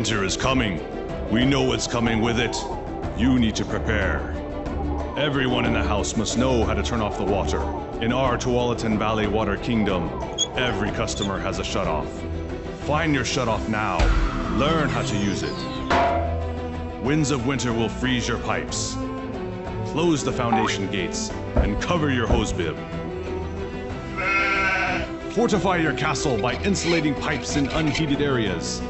Winter is coming. We know what's coming with it. You need to prepare. Everyone in the house must know how to turn off the water. In our Tualatin Valley Water Kingdom, every customer has a shutoff. Find your shutoff now. Learn how to use it. Winds of winter will freeze your pipes. Close the foundation gates and cover your hose bib. Fortify your castle by insulating pipes in unheated areas.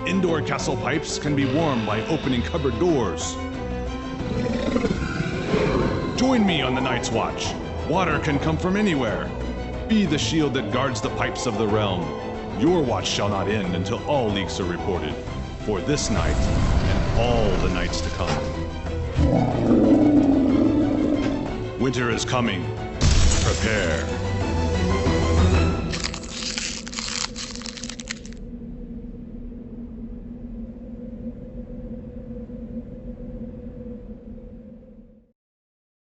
Indoor castle pipes can be warmed by opening cupboard doors. Join me on the Night's Watch. Water can come from anywhere. Be the shield that guards the pipes of the realm. Your watch shall not end until all leaks are reported. For this night and all the nights to come. Winter is coming. Prepare.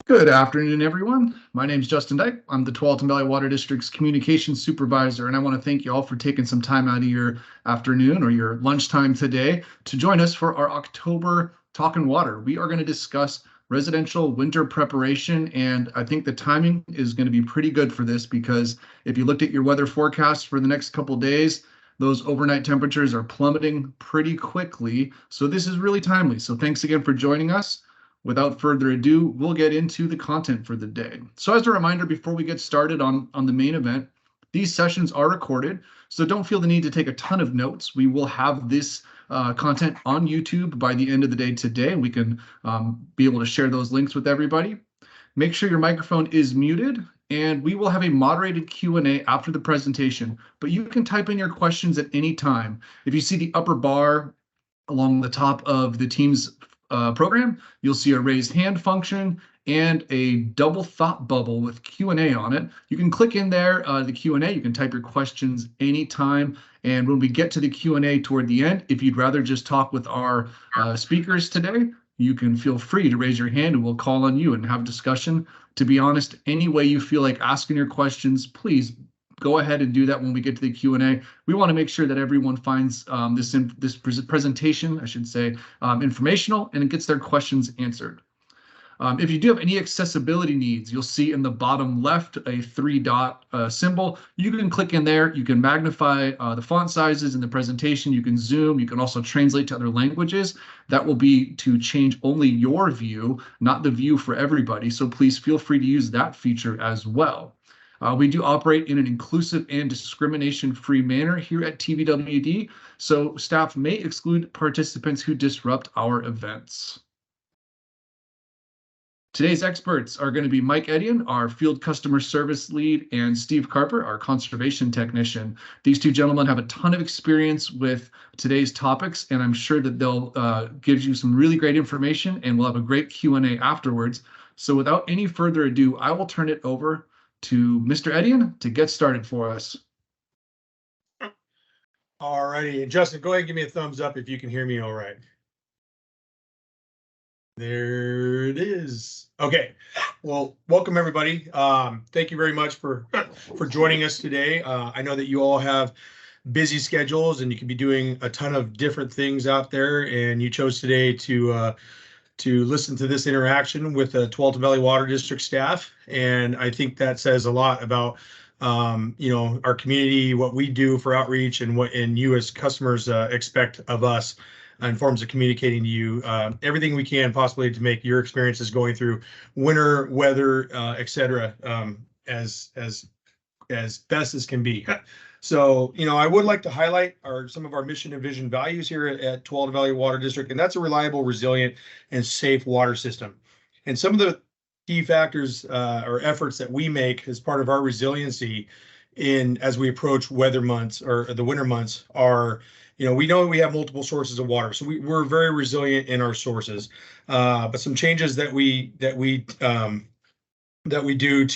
Good afternoon, everyone. My name is Justin Dyke. I'm the Tualatin Valley Water District's Communications Supervisor, and I want to thank you all for taking some time out of your afternoon or your lunchtime today to join us for our October Talkin' Water. We are going to discuss residential winter preparation, and I think the timing is going to be pretty good for this because if you looked at your weather forecast for the next couple days, those overnight temperatures are plummeting pretty quickly. So this is really timely. So thanks again for joining us. Without further ado, we'll get into the content for the day. So as a reminder, before we get started on the main event, these sessions are recorded, so don't feel the need to take a ton of notes. We will have this content on YouTube by the end of the day today. We can be able to share those links with everybody. Make sure your microphone is muted, and we will have a moderated Q&A after the presentation, but you can type in your questions at any time. If you see the upper bar along the top of the Teams program, you'll see a raised hand function and a double thought bubble with Q&A on it. You can click in there, the Q&A, you can type your questions anytime. And when we get to the Q&A toward the end, if you'd rather just talk with our speakers today, you can feel free to raise your hand and we'll call on you and have a discussion. To be honest, any way you feel like asking your questions, please go ahead and do that when we get to the Q&A. We want to make sure that everyone finds this presentation, I should say, informational and it gets their questions answered. If you do have any accessibility needs, you'll see in the bottom left a 3-dot symbol. You can click in there. You can magnify the font sizes in the presentation. You can zoom. You can also translate to other languages. That will be to change only your view, not the view for everybody. So please feel free to use that feature as well. We do operate in an inclusive and discrimination-free manner here at TVWD, so staff may exclude participants who disrupt our events. Today's experts are going to be Mike Etienne, our field customer service lead, and Steve Carper, our conservation technician. These two gentlemen have a ton of experience with today's topics, and I'm sure that they'll give you some really great information, and we'll have a great Q&A afterwards. So without any further ado, I will turn it over to Mr. Etienne to get started for us. All righty, and Justin, go ahead and give me a thumbs up if you can hear me all right. There it is. Okay, well, welcome everybody. Thank you very much for joining us today. I know that you all have busy schedules and you can be doing a ton of different things out there, and you chose today to listen to this interaction with the Tualatin Valley Water District staff. And I think that says a lot about, our community, what we do for outreach and what you as customers expect of us in forms of communicating to you everything we can possibly to make your experiences going through winter weather, et cetera, as best as can be. So, I would like to highlight some of our mission and vision values here at Tualatin Valley Water District, and that's a reliable, resilient, and safe water system. And some of the key factors or efforts that we make as part of our resiliency as we approach weather months or the winter months are, we know we have multiple sources of water, so we're very resilient in our sources. But some changes that we do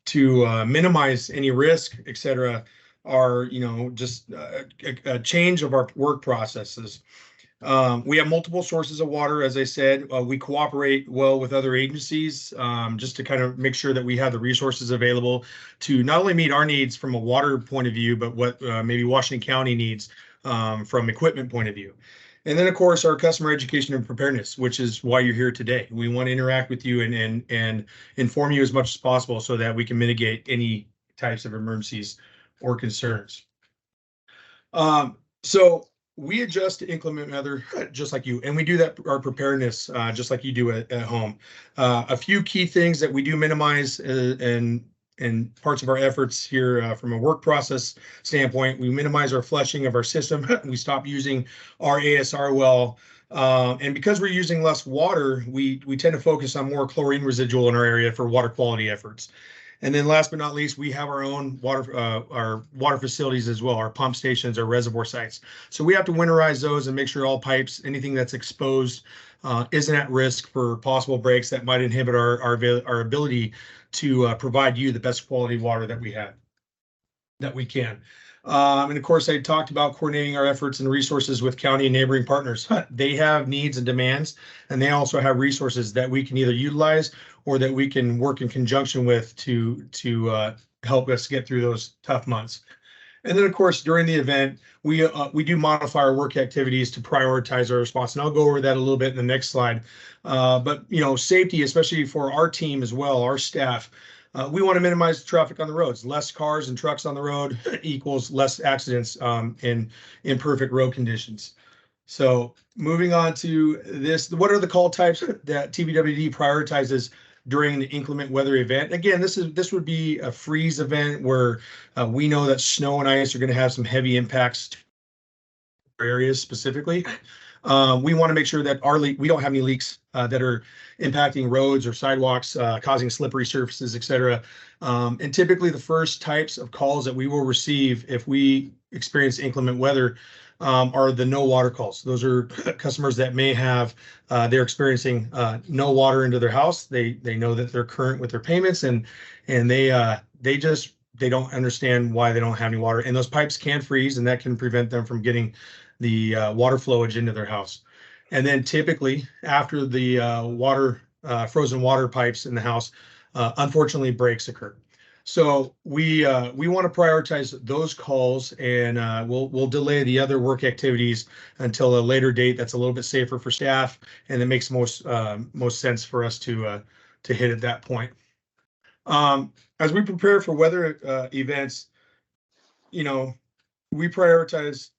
to minimize any risk, et cetera, are, just a change of our work processes. We have multiple sources of water, as I said. We cooperate well with other agencies just to kind of make sure that we have the resources available to not only meet our needs from a water point of view, but what maybe Washington County needs from equipment point of view. And then, of course, our customer education and preparedness, which is why you're here today. We want to interact with you and inform you as much as possible so that we can mitigate any types of emergencies or concerns. So we adjust to inclement weather just like you, and we do that our preparedness just like you do at home. A few key things that we do minimize and parts of our efforts here from a work process standpoint, we minimize our flushing of our system. We stop using our ASR well. And because we're using less water, we tend to focus on more chlorine residual in our area for water quality efforts. And then last but not least, we have our own our water facilities as well, our pump stations, our reservoir sites. So we have to winterize those and make sure all pipes, anything that's exposed, isn't at risk for possible breaks that might inhibit our ability to provide you the best quality water that we can. And of course, I talked about coordinating our efforts and resources with county and neighboring partners. They have needs and demands, and they also have resources that we can either utilize or that we can work in conjunction with to help us get through those tough months. And then, of course, during the event, we do modify our work activities to prioritize our response, and I'll go over that a little bit in the next slide. But safety, especially for our team as well, our staff. We want to minimize the traffic on the roads. Less cars and trucks on the road equals less accidents in imperfect road conditions. So moving on to this, what are the call types that TBWD prioritizes during the inclement weather event? Again, this would be a freeze event where we know that snow and ice are going to have some heavy impacts to areas specifically. We want to make sure that we don't have any leaks that are impacting roads or sidewalks, causing slippery surfaces, etc. And typically the first types of calls that we will receive if we experience inclement weather are the no water calls. Those are customers that may have, they're experiencing no water into their house. They know that they're current with their payments, and they don't understand why they don't have any water. And those pipes can freeze, and that can prevent them from getting the water flowage into their house. And then typically after the frozen water pipes in the house, unfortunately breaks occur. So we want to prioritize those calls, and we'll delay the other work activities until a later date that's a little bit safer for staff, and it makes most sense for us to hit at that point. As we prepare for weather events, we prioritize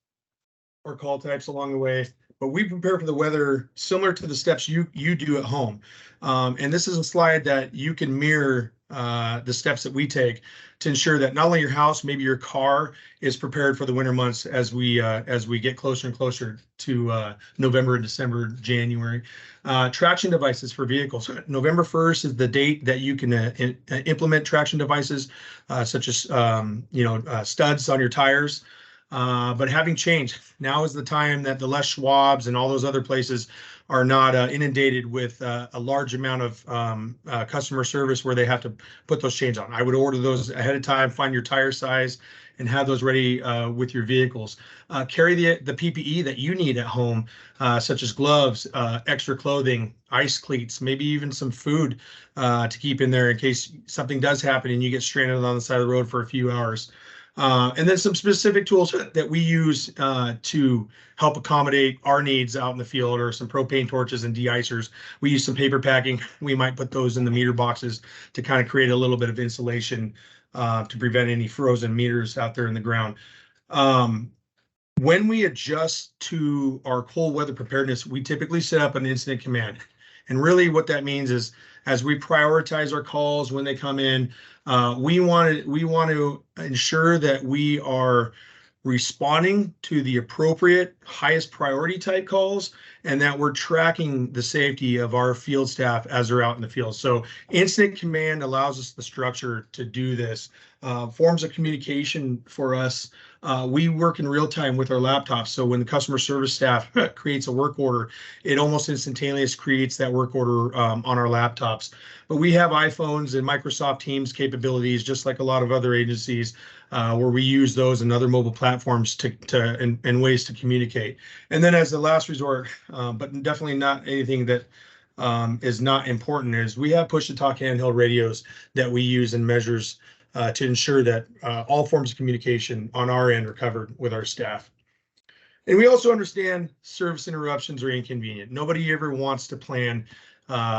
our call types along the way, but we prepare for the weather similar to the steps you do at home. And this is a slide that you can mirror the steps that we take to ensure that not only your house, maybe your car is prepared for the winter months as we get closer and closer to November, December, January. Traction devices for vehicles. November 1st is the date that you can implement traction devices such as studs on your tires. But having changed, now is the time that the Les Schwabs and all those other places are not inundated with a large amount of customer service where they have to put those chains on. I would order those ahead of time, find your tire size, and have those ready with your vehicles. Carry the PPE that you need at home, such as gloves, extra clothing, ice cleats, maybe even some food to keep in there in case something does happen and you get stranded on the side of the road for a few hours. And then some specific tools that we use to help accommodate our needs out in the field are some propane torches and de-icers. We use some paper packing. We might put those in the meter boxes to kind of create a little bit of insulation to prevent any frozen meters out there in the ground. When we adjust to our cold weather preparedness, we typically set up an incident command. And really what that means is as we prioritize our calls when they come in, we want to ensure that we are responding to the appropriate highest priority type calls and that we're tracking the safety of our field staff as they're out in the field. So incident command allows us the structure to do this. Forms of communication for us, we work in real time with our laptops. So when the customer service staff creates a work order, it almost instantaneously creates that work order on our laptops. But we have iPhones and Microsoft Teams capabilities, just like a lot of other agencies, where we use those and other mobile platforms and ways to communicate. And then as the last resort, but definitely not anything that is not important, is we have push-to-talk handheld radios that we use in measures to ensure that all forms of communication on our end are covered with our staff. And we also understand service interruptions are inconvenient. Nobody ever wants to plan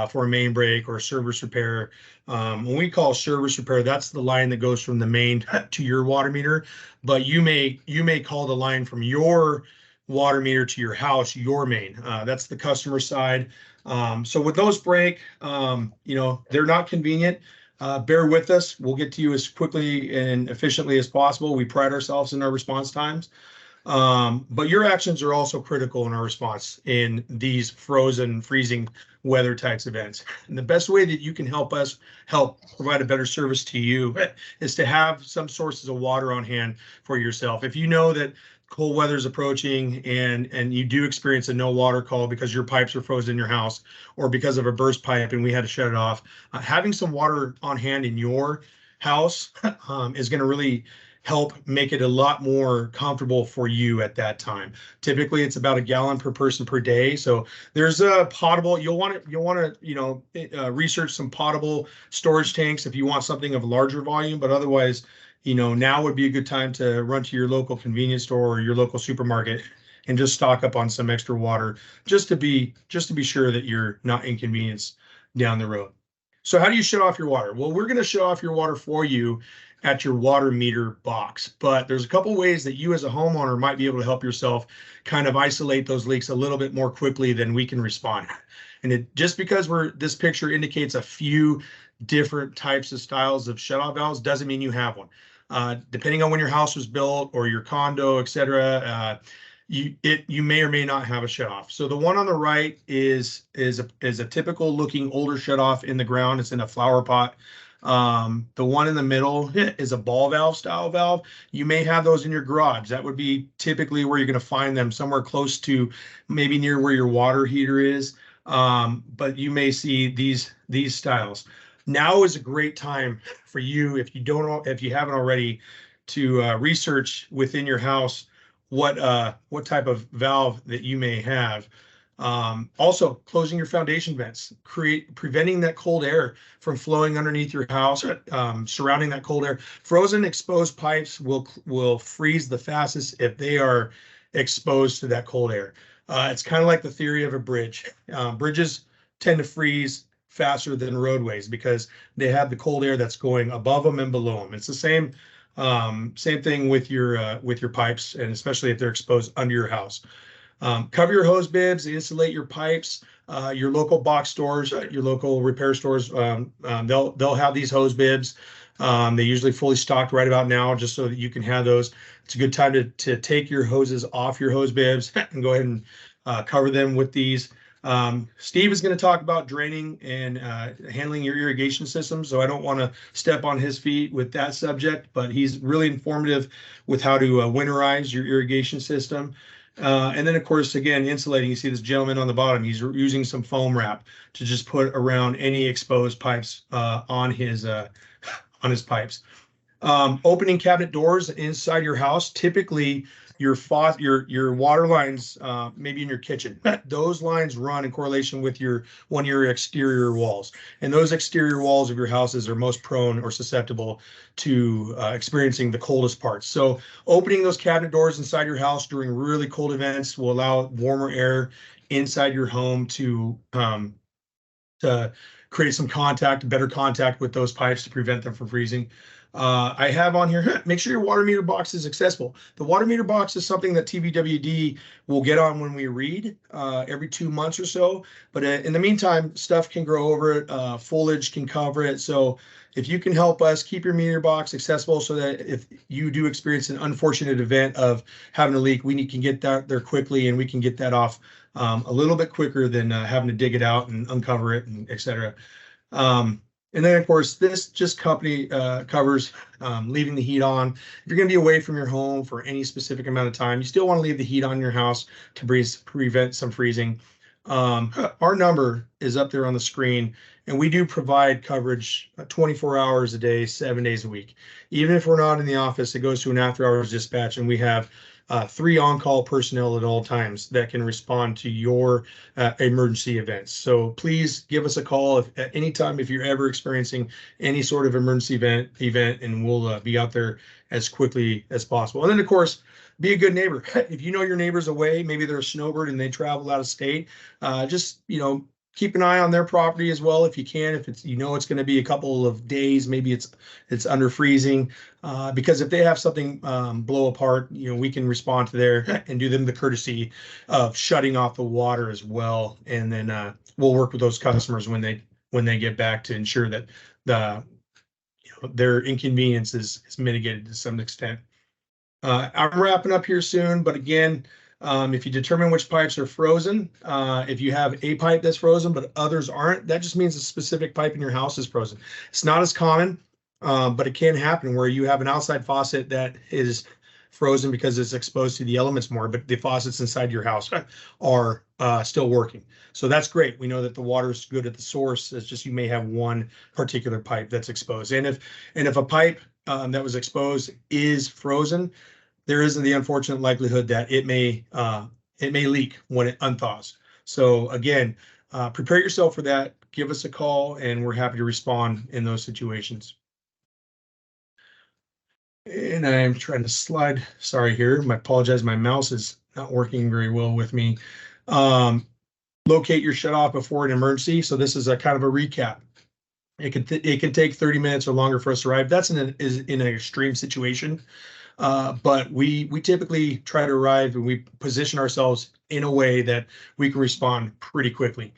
for a main break or a service repair. When we call service repair, that's the line that goes from the main to your water meter. But you may call the line from your water meter to your house your main. That's the customer side. So with those break, they're not convenient. Bear with us. We'll get to you as quickly and efficiently as possible. We pride ourselves in our response times. But your actions are also critical in our response in these freezing weather types events. And the best way that you can help us help provide a better service to you is to have some sources of water on hand for yourself. If you know that cold weather is approaching and you do experience a no water call because your pipes are frozen in your house or because of a burst pipe and we had to shut it off, having some water on hand in your house is going to really help make it a lot more comfortable for you at that time. Typically, it's about a gallon per person per day. So there's a potable. You'll want to research some potable storage tanks if you want something of larger volume. But otherwise, now would be a good time to run to your local convenience store or your local supermarket and just stock up on some extra water, just to be sure that you're not inconvenienced down the road. So how do you shut off your water? Well, we're going to shut off your water for you at your water meter box, but there's a couple ways that you as a homeowner might be able to help yourself kind of isolate those leaks a little bit more quickly than we can respond. And just because this picture indicates a few different types of styles of shutoff valves doesn't mean you have one. Depending on when your house was built or your condo, etc., you may or may not have a shutoff. So the one on the right is a typical looking older shutoff in the ground. It's in a flower pot. The one in the middle is a ball valve style valve. You may have those in your garage. That would be typically where you're going to find them, somewhere close to maybe near where your water heater is. But you may see these styles. Now is a great time for you, if you haven't already, to research within your house what type of valve that you may have. Also, closing your foundation vents, preventing that cold air from flowing underneath your house, surrounding that cold air. Frozen exposed pipes will freeze the fastest if they are exposed to that cold air. It's kind of like the theory of a bridge. Bridges tend to freeze faster than roadways because they have the cold air that's going above them and below them. It's the same thing with your pipes, and especially if they're exposed under your house. Cover your hose bibs, insulate your pipes. Your local box stores, your local repair stores, they'll have these hose bibs. They usually fully stocked right about now, just so that you can have those. It's a good time to take your hoses off your hose bibs and go ahead and cover them with these. Steve is going to talk about draining and handling your irrigation system, so I don't want to step on his feet with that subject, but he's really informative with how to winterize your irrigation system. And then, of course, again, insulating. You see this gentleman on the bottom. He's using some foam wrap to just put around any exposed pipes on his pipes. Opening cabinet doors inside your house. Typically, your water lines, maybe in your kitchen, those lines run in correlation with one of your exterior walls, and those exterior walls of your houses are most prone or susceptible to experiencing the coldest parts. So opening those cabinet doors inside your house during really cold events will allow warmer air inside your home to create some better contact with those pipes to prevent them from freezing. I have on here, make sure your water meter box is accessible. The water meter box is something that TVWD will get on when we read every 2 months or so. But in the meantime, stuff can grow over it. Foliage can cover it. So if you can help us keep your meter box accessible so that if you do experience an unfortunate event of having a leak, we can get that there quickly, and we can get that off a little bit quicker than having to dig it out and uncover it, and et cetera. And then, of course, this just covers leaving the heat on. If you're going to be away from your home for any specific amount of time, you still want to leave the heat on in your house to prevent some freezing. Our number is up there on the screen, And we do provide coverage 24 hours a day, 7 days a week. Even if we're not in the office, it goes to an after-hours dispatch, and we have 3 on-call personnel at all times that can respond to your emergency events. So please give us a call at any time if you're ever experiencing any sort of emergency event, and we'll be out there as quickly as possible. And then, of course, be a good neighbor. If you know your neighbor's away, maybe they're a snowbird and they travel out of state, just, keep an eye on their property as well if you can. If it's, it's going to be a couple of days, maybe it's under freezing, because if they have something blow apart, we can respond to there and do them the courtesy of shutting off the water as well. And then we'll work with those customers when they get back to ensure that their inconvenience is mitigated to some extent. I'm wrapping up here soon, but again, if you determine which pipes are frozen, if you have a pipe that's frozen but others aren't, that just means a specific pipe in your house is frozen. It's not as common, but it can happen where you have an outside faucet that is frozen because it's exposed to the elements more, but the faucets inside your house are still working. So that's great. We know that the water is good at the source. It's just you may have one particular pipe that's exposed. And if a pipe that was exposed is frozen, there is the unfortunate likelihood that it may leak when it unthaws. So again, prepare yourself for that. Give us a call, and we're happy to respond in those situations. And I'm trying to slide. Sorry here. I apologize. My mouse is not working very well with me. Locate your shutoff before an emergency. So this is a kind of a recap. It can take 30 minutes or longer for us to arrive. That's in an extreme situation. But we typically try to arrive and we position ourselves in a way that we can respond pretty quickly.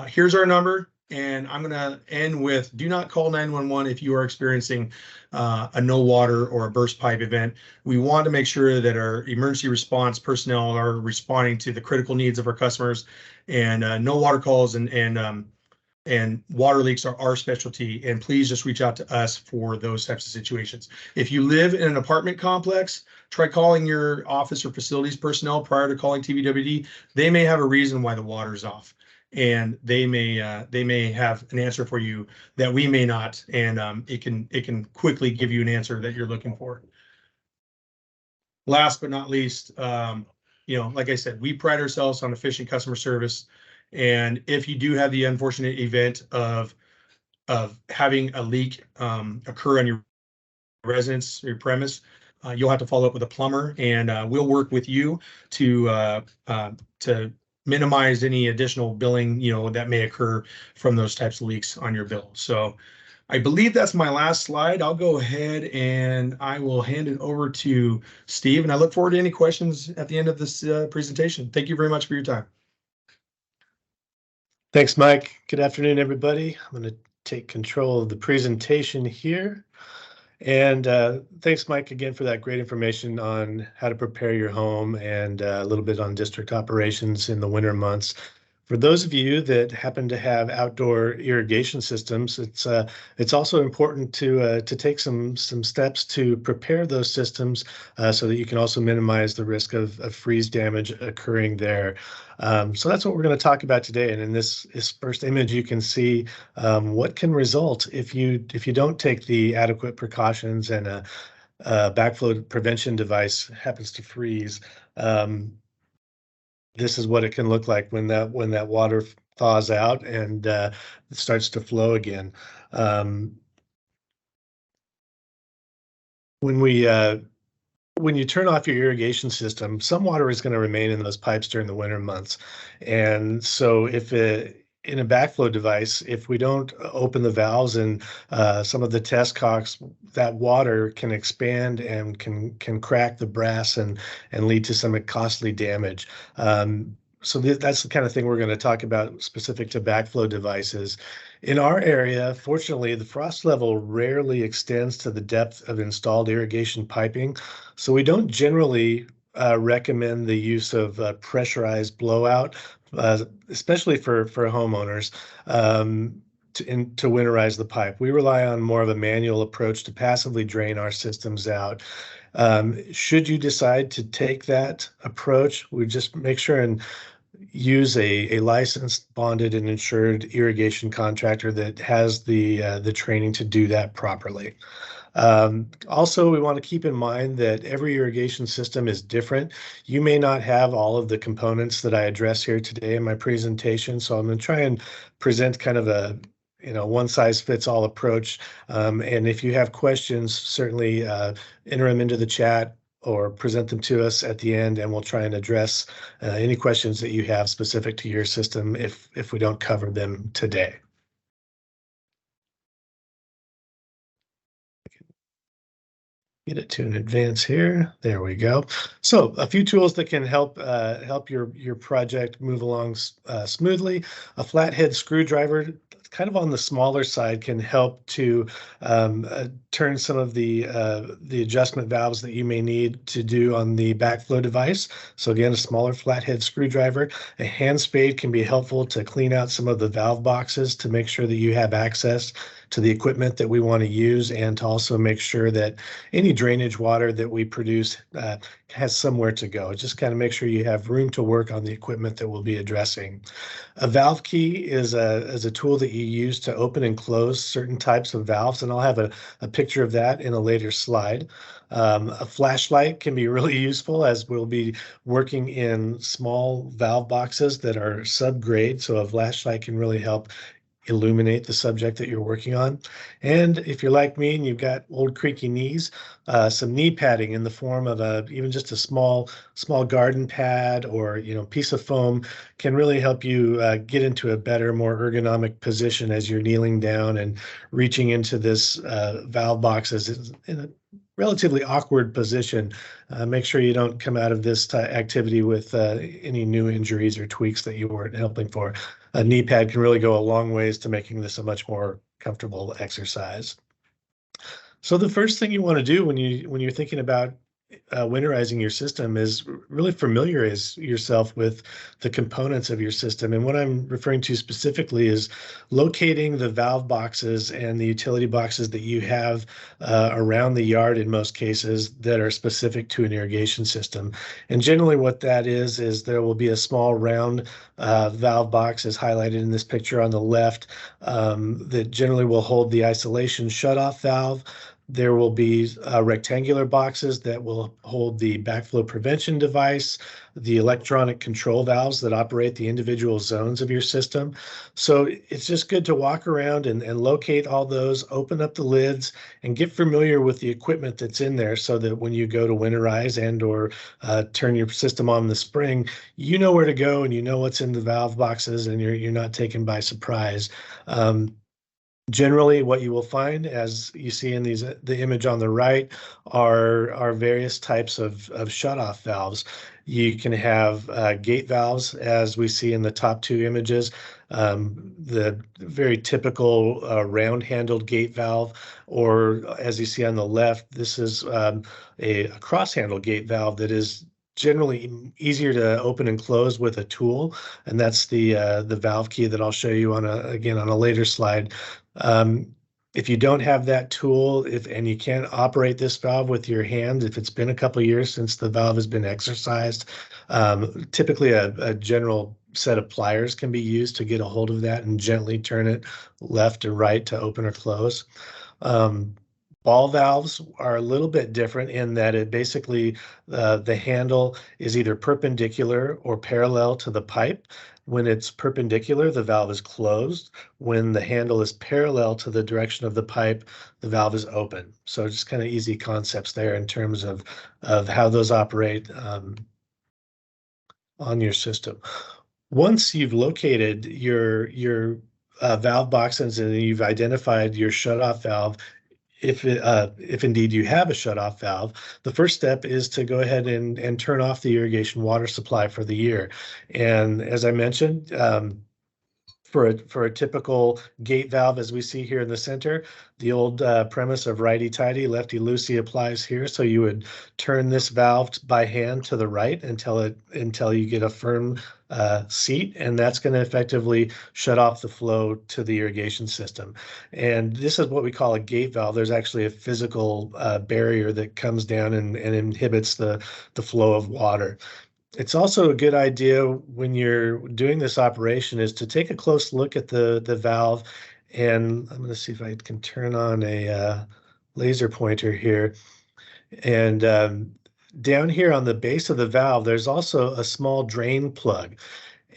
Here's our number, and I'm going to end with: do not call 911 if you are experiencing a no water or a burst pipe event. We want to make sure that our emergency response personnel are responding to the critical needs of our customers, and no water calls and water leaks are our specialty, and please just reach out to us for those types of situations. If you live in an apartment complex, try calling your office or facilities personnel prior to calling TVWD. They may have a reason why the water's off, and they may have an answer for you that we may not, and it can quickly give you an answer that you're looking for. Last but not least, like I said, we pride ourselves on efficient customer service. And if you do have the unfortunate event of having a leak occur on your residence or your premise, you'll have to follow up with a plumber, and we'll work with you to minimize any additional billing, that may occur from those types of leaks on your bill. So I believe that's my last slide. I'll go ahead and I will hand it over to Steve, and I look forward to any questions at the end of this presentation. Thank you very much for your time. Thanks, Mike. Good afternoon, everybody. I'm going to take control of the presentation here. And thanks, Mike, again for that great information on how to prepare your home, and a little bit on district operations in the winter months. For those of you that happen to have outdoor irrigation systems, it's also important to take some steps to prepare those systems so that you can also minimize the risk of freeze damage occurring there. So that's what we're going to talk about today. And in this first image, you can see what can result if you don't take the adequate precautions and a backflow prevention device happens to freeze. This is what it can look like when that water thaws out and it starts to flow again. When you turn off your irrigation system, some water is going to remain in those pipes during the winter months. And so in a backflow device, if we don't open the valves and some of the test cocks, that water can expand and can crack the brass and lead to some costly damage. So that's the kind of thing we're going to talk about specific to backflow devices. In our area, fortunately, the frost level rarely extends to the depth of installed irrigation piping. So we don't generally recommend the use of pressurized blowout, especially for homeowners, to winterize the pipe. We rely on more of a manual approach to passively drain our systems out. Should you decide to take that approach, we just make sure and use a licensed, bonded, and insured irrigation contractor that has the training to do that properly. Also, we want to keep in mind that every irrigation system is different. You may not have all of the components that I address here today in my presentation, so I'm going to try and present kind of a one size fits all approach. And if you have questions, certainly enter them into the chat or present them to us at the end, and we'll try and address any questions that you have specific to your system if we don't cover them today. Get it to an advance here. There we go. So a few tools that can help your project move along smoothly. A flathead screwdriver, kind of on the smaller side, can help to turn some of the adjustment valves that you may need to do on the backflow device. So again, a smaller flathead screwdriver. A hand spade can be helpful to clean out some of the valve boxes to make sure that you have access to the equipment that we want to use, and to also make sure that any drainage water that we produce has somewhere to go. Just kind of make sure you have room to work on the equipment that we'll be addressing. A valve key is a tool that you use to open and close certain types of valves, and I'll have a picture of that in a later slide. A flashlight can be really useful, as we'll be working in small valve boxes that are subgrade, so a flashlight can really help illuminate the subject that you're working on. And if you're like me and you've got old creaky knees, some knee padding in the form of even just a small garden pad or piece of foam can really help you get into a better, more ergonomic position as you're kneeling down and reaching into this valve box as in a relatively awkward position. Make sure you don't come out of this activity with any new injuries or tweaks that you weren't helping for. A knee pad can really go a long ways to making this a much more comfortable exercise. So the first thing you want to do when you're thinking about winterizing your system is really familiarize yourself with the components of your system. And what I'm referring to specifically is locating the valve boxes and the utility boxes that you have around the yard in most cases that are specific to an irrigation system. And generally what that is there will be a small round valve box, as highlighted in this picture on the left, that generally will hold the isolation shutoff valve. There will be rectangular boxes that will hold the backflow prevention device, the electronic control valves that operate the individual zones of your system. So it's just good to walk around and locate all those, open up the lids, and get familiar with the equipment that's in there, so that when you go to winterize and or turn your system on in the spring, you know where to go and you know what's in the valve boxes, and you're not taken by surprise. Generally, what you will find, as you see in the image on the right, are various types of shutoff valves. You can have gate valves, as we see in the top two images, the very typical round-handled gate valve, or as you see on the left, this is a cross-handled gate valve that is generally easier to open and close with a tool, and that's the valve key that I'll show you again on a later slide. If you don't have that tool, and you can't operate this valve with your hand, if it's been a couple of years since the valve has been exercised, typically a general set of pliers can be used to get a hold of that and gently turn it left or right to open or close. Ball valves are a little bit different in that it basically, the handle is either perpendicular or parallel to the pipe. When it's perpendicular, the valve is closed. When the handle is parallel to the direction of the pipe, the valve is open. So just kind of easy concepts there in terms of how those operate on your system. Once you've located your valve boxes and you've identified your shutoff valve, if indeed you have a shutoff valve, the first step is to go ahead and turn off the irrigation water supply for the year. And as I mentioned, for a typical gate valve, as we see here in the center, the old premise of righty-tighty, lefty-loosey applies here. So you would turn this valve by hand to the right until you get a firm seat, and that's going to effectively shut off the flow to the irrigation system. And this is what we call a gate valve. There's actually a physical barrier that comes down and inhibits the flow of water. It's also a good idea when you're doing this operation is to take a close look at the valve. And I'm going to see if I can turn on a laser pointer here. And down here on the base of the valve, there's also a small drain plug.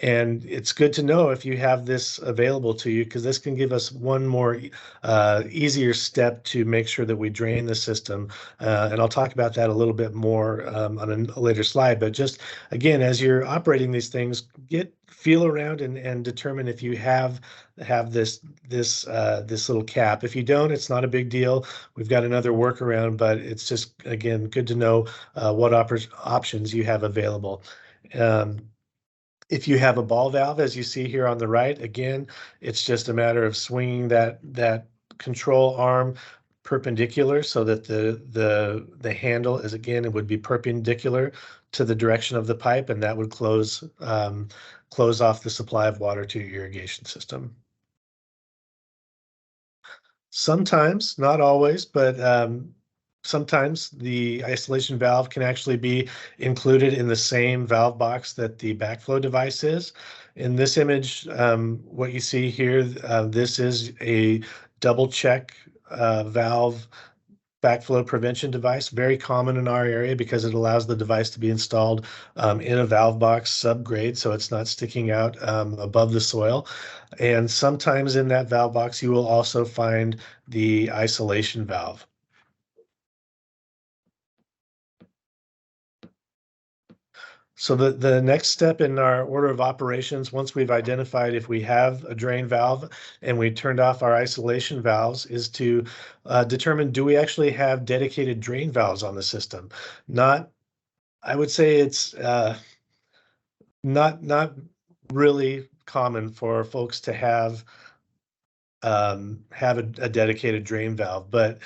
And it's good to know if you have this available to you, because this can give us one more easier step to make sure that we drain the system. And I'll talk about that a little bit more on a later slide. But just again, as you're operating these things, feel around and determine if you have this little cap. If you don't, it's not a big deal. We've got another workaround, but it's just again good to know what options you have available. If you have a ball valve, as you see here on the right, again, it's just a matter of swinging that control arm perpendicular so that the handle is, again, it would be perpendicular to the direction of the pipe, and that would close off the supply of water to your irrigation system. Sometimes, not always, but sometimes the isolation valve can actually be included in the same valve box that the backflow device is. In this image, what you see here, this is a double check valve backflow prevention device, very common in our area because it allows the device to be installed in a valve box subgrade, so it's not sticking out above the soil. And sometimes in that valve box, you will also find the isolation valve. So the next step in our order of operations, once we've identified if we have a drain valve and we turned off our isolation valves, is to determine, do we actually have dedicated drain valves on the system? I would say it's not really common for folks to have a dedicated drain valve, but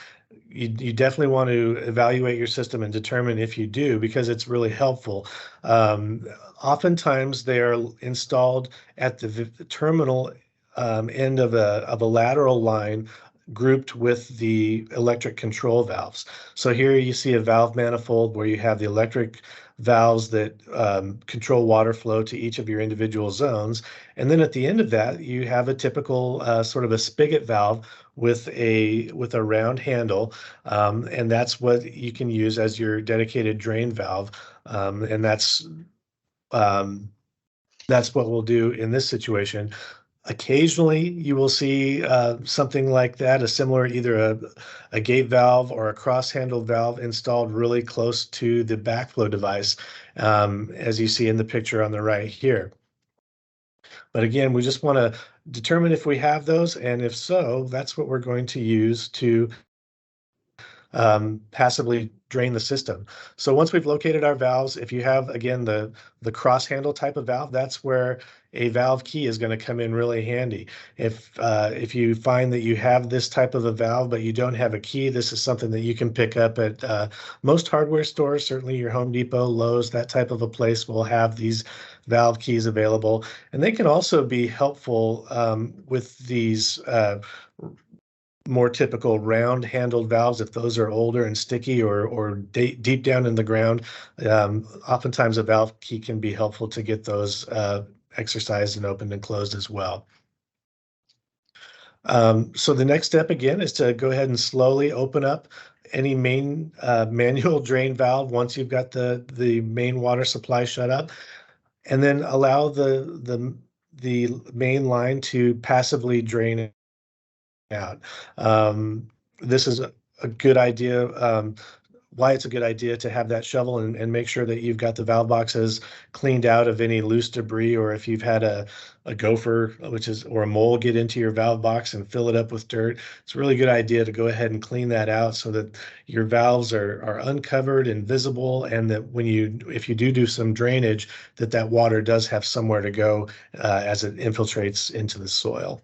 you definitely want to evaluate your system and determine if you do, because it's really helpful. Oftentimes they are installed at the terminal end of a lateral line grouped with the electric control valves. So here you see a valve manifold where you have the electric valves that control water flow to each of your individual zones. And then at the end of that, you have a typical sort of a spigot valve with a round handle, and that's what you can use as your dedicated drain valve. And that's what we'll do in this situation. Occasionally, you will see something like that, a similar, either a gate valve or a cross-handle valve installed really close to the backflow device, as you see in the picture on the right here. But again, we just want to determine if we have those, and if so, that's what we're going to use to passively drain the system. So once we've located our valves, if you have, again, the cross handle type of valve, that's where a valve key is going to come in really handy. If you find that you have this type of a valve, but you don't have a key, this is something that you can pick up at most hardware stores, certainly your Home Depot, Lowe's, that type of a place will have these valve keys available. And they can also be helpful with these more typical round handled valves, if those are older and sticky or deep down in the ground. Oftentimes a valve key can be helpful to get those exercised and opened and closed as well. So the next step again is to go ahead and slowly open up any main manual drain valve once you've got the main water supply shut up, and then allow the main line to passively drain out. This is a good idea. Why it's a good idea to have that shovel and make sure that you've got the valve boxes cleaned out of any loose debris, or if you've had a gopher, or a mole, get into your valve box and fill it up with dirt. It's a really good idea to go ahead and clean that out so that your valves are uncovered and visible, and that if you do some drainage, that water does have somewhere to go as it infiltrates into the soil.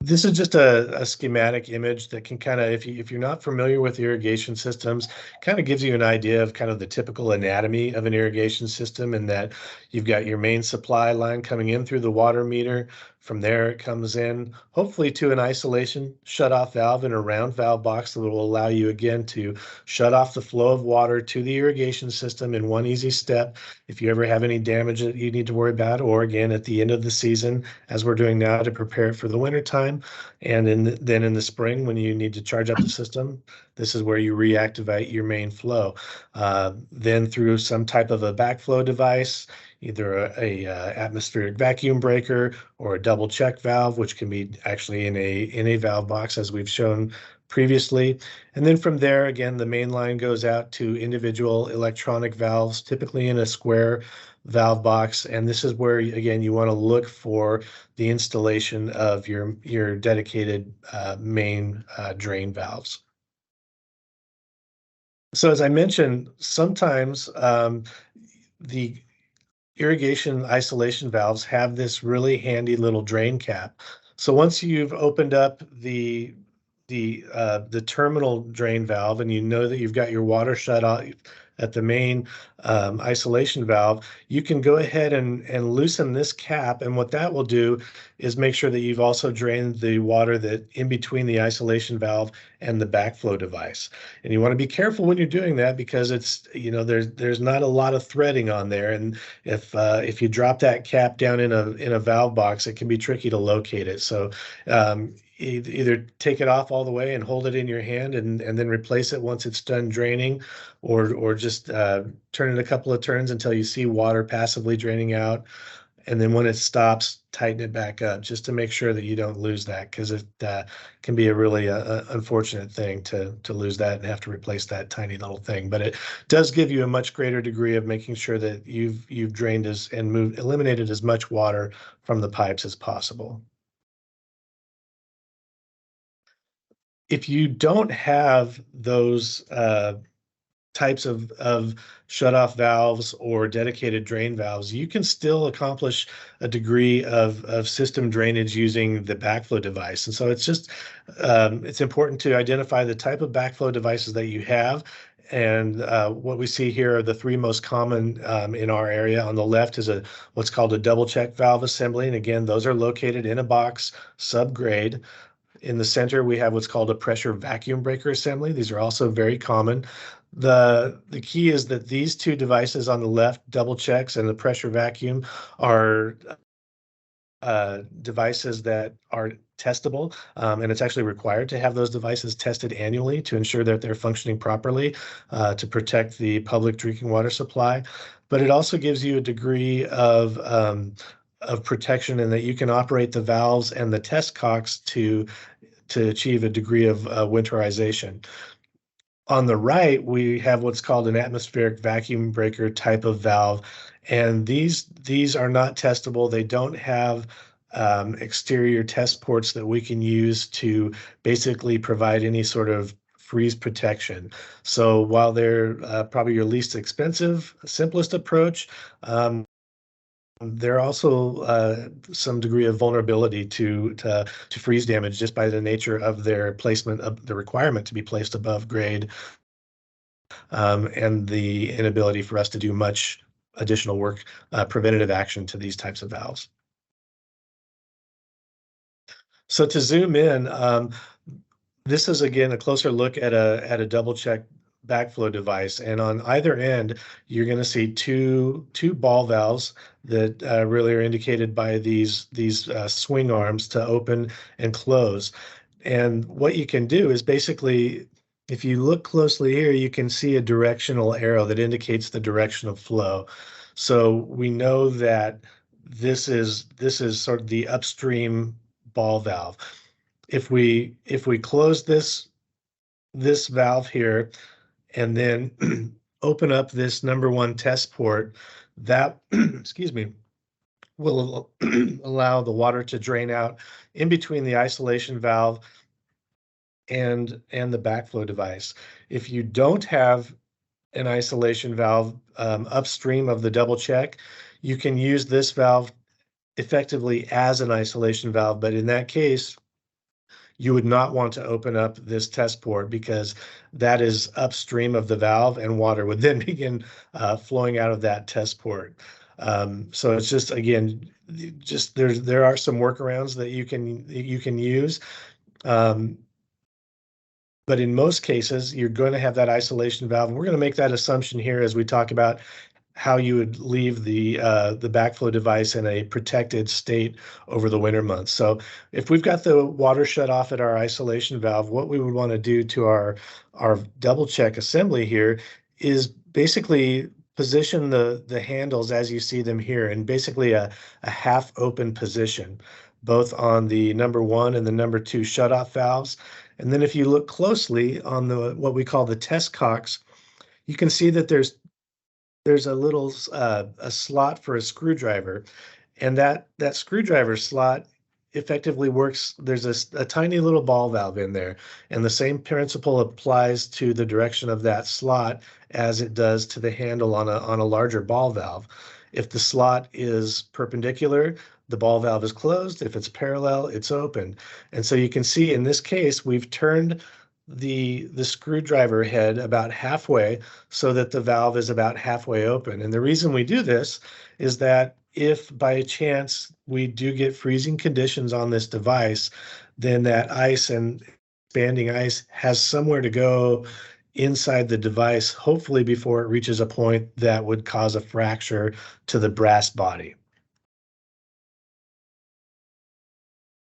This is just a schematic image that can kind of, if you're not familiar with irrigation systems, kind of gives you an idea of kind of the typical anatomy of an irrigation system, in that you've got your main supply line coming in through the water meter. From there, it comes in hopefully to an isolation shut-off valve in a round valve box that will allow you again to shut off the flow of water to the irrigation system in one easy step if you ever have any damage that you need to worry about, or again at the end of the season, as we're doing now to prepare for the winter time. And then in the spring, when you need to charge up the system, this is where you reactivate your main flow. Then through some type of a backflow device, either a atmospheric vacuum breaker or a double check valve, which can be actually in a valve box as we've shown previously. And then from there, again, the main line goes out to individual electronic valves, typically in a square valve box. And this is where, again, you want to look for the installation of your dedicated main drain valves. So as I mentioned, sometimes the irrigation isolation valves have this really handy little drain cap. So once you've opened up the terminal drain valve and you know that you've got your water shut off at the main isolation valve, you can go ahead and loosen this cap. And what that will do is make sure that you've also drained the water that in between the isolation valve and the backflow device. And you want to be careful when you're doing that because it's, there's not a lot of threading on there. And if you drop that cap down in a valve box, it can be tricky to locate it. So either take it off all the way and hold it in your hand and then replace it once it's done draining, or just turn it a couple of turns until you see water passively draining out. And then when it stops, tighten it back up just to make sure that you don't lose that, because it can be a really unfortunate thing to lose that and have to replace that tiny little thing. But it does give you a much greater degree of making sure that you've drained eliminated as much water from the pipes as possible. If you don't have those types of shut-off valves or dedicated drain valves, you can still accomplish a degree of system drainage using the backflow device. And so it's just it's important to identify the type of backflow devices that you have. And what we see here are the three most common in our area. On the left is what's called a double check valve assembly. And again, those are located in a box, subgrade. In the center, we have what's called a pressure vacuum breaker assembly. These are also very common. The key is that these two devices on the left, double checks and the pressure vacuum, are devices that are testable, and it's actually required to have those devices tested annually to ensure that they're functioning properly to protect the public drinking water supply. But it also gives you a degree of protection in that you can operate the valves and the test cocks to achieve a degree of winterization. On the right, we have what's called an atmospheric vacuum breaker type of valve, and these are not testable. They don't have exterior test ports that we can use to basically provide any sort of freeze protection. So while they're probably your least expensive, simplest approach, there are also some degree of vulnerability to freeze damage just by the nature of their placement, of the requirement to be placed above grade, and the inability for us to do much additional work, preventative action to these types of valves. So to zoom in, this is again a closer look at a double check backflow device, and on either end you're going to see two ball valves that really are indicated by these swing arms to open and close. And what you can do is basically, if you look closely here, you can see a directional arrow that indicates the direction of flow. So we know that this is sort of the upstream ball valve. If we close this valve here and then open up this number one test port, that excuse me, will allow the water to drain out in between the isolation valve and the backflow device. If you don't have an isolation valve upstream of the double check, you can use this valve effectively as an isolation valve, but in that case, you would not want to open up this test port because that is upstream of the valve and water would then begin flowing out of that test port. So it's just, again, just there are some workarounds that you can use. But in most cases, you're going to have that isolation valve. And we're going to make that assumption here as we talk about how you would leave the backflow device in a protected state over the winter months. So if we've got the water shut off at our isolation valve, what we would want to do to our double check assembly here is basically position the handles as you see them here, in basically a half open position, both on the number 1 and the number 2 shutoff valves. And then if you look closely on the what we call the test cocks, you can see that there's a little a slot for a screwdriver, and that screwdriver slot effectively works. There's a tiny little ball valve in there, and the same principle applies to the direction of that slot as it does to the handle on a larger ball valve. If the slot is perpendicular, the ball valve is closed. If it's parallel, it's open. And so you can see in this case, we've turned the screwdriver head about halfway so that the valve is about halfway open. And the reason we do this is that if by chance we do get freezing conditions on this device, then that ice and expanding ice has somewhere to go inside the device, hopefully before it reaches a point that would cause a fracture to the brass body.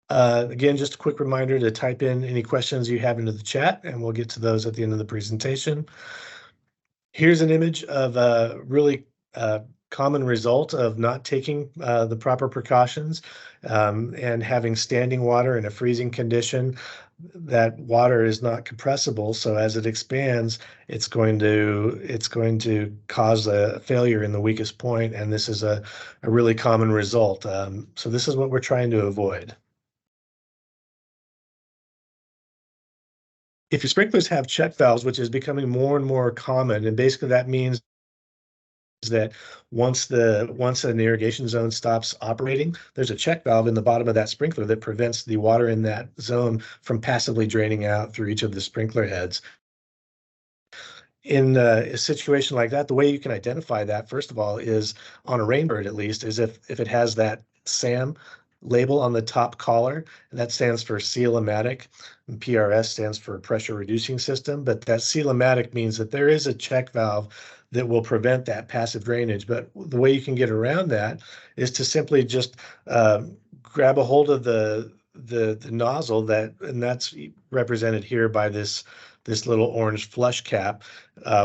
Again, just a quick reminder to type in any questions you have into the chat, and we'll get to those at the end of the presentation. Here's an image of a really common result of not taking the proper precautions and having standing water in a freezing condition. That water is not compressible, so as it expands, it's going to cause a failure in the weakest point, and this is a really common result. So this is what we're trying to avoid. If your sprinklers have check valves, which is becoming more and more common, and basically that means that once an irrigation zone stops operating, there's a check valve in the bottom of that sprinkler that prevents the water in that zone from passively draining out through each of the sprinkler heads. In a situation like that, the way you can identify that, first of all, is on a rainbird, at least, is if it has that SAM label on the top collar, and that stands for seal-o-matic, and PRS stands for pressure reducing system. But that seal-o-matic means that there is a check valve that will prevent that passive drainage. But the way you can get around that is to simply just grab a hold of the nozzle, and that's represented here by this little orange flush cap,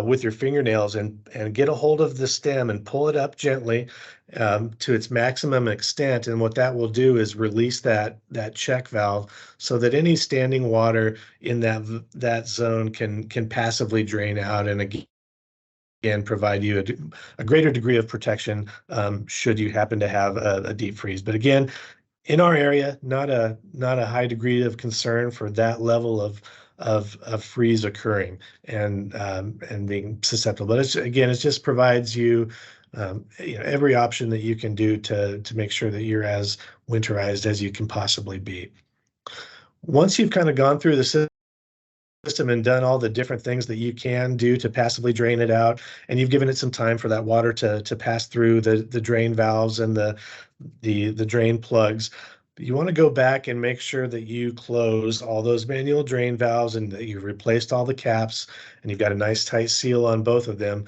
with your fingernails, and get a hold of the stem and pull it up gently to its maximum extent. And what that will do is release that check valve so that any standing water in that zone can passively drain out, and again provide you a greater degree of protection should you happen to have a deep freeze. But again, in our area, not a high degree of concern for that level of freeze occurring and being susceptible. But it just provides you, every option that you can do to make sure that you're as winterized as you can possibly be. Once you've kind of gone through the system and done all the different things that you can do to passively drain it out, and you've given it some time for that water to pass through the drain valves and the drain plugs, you want to go back and make sure that you close all those manual drain valves and that you've replaced all the caps and you've got a nice tight seal on both of them,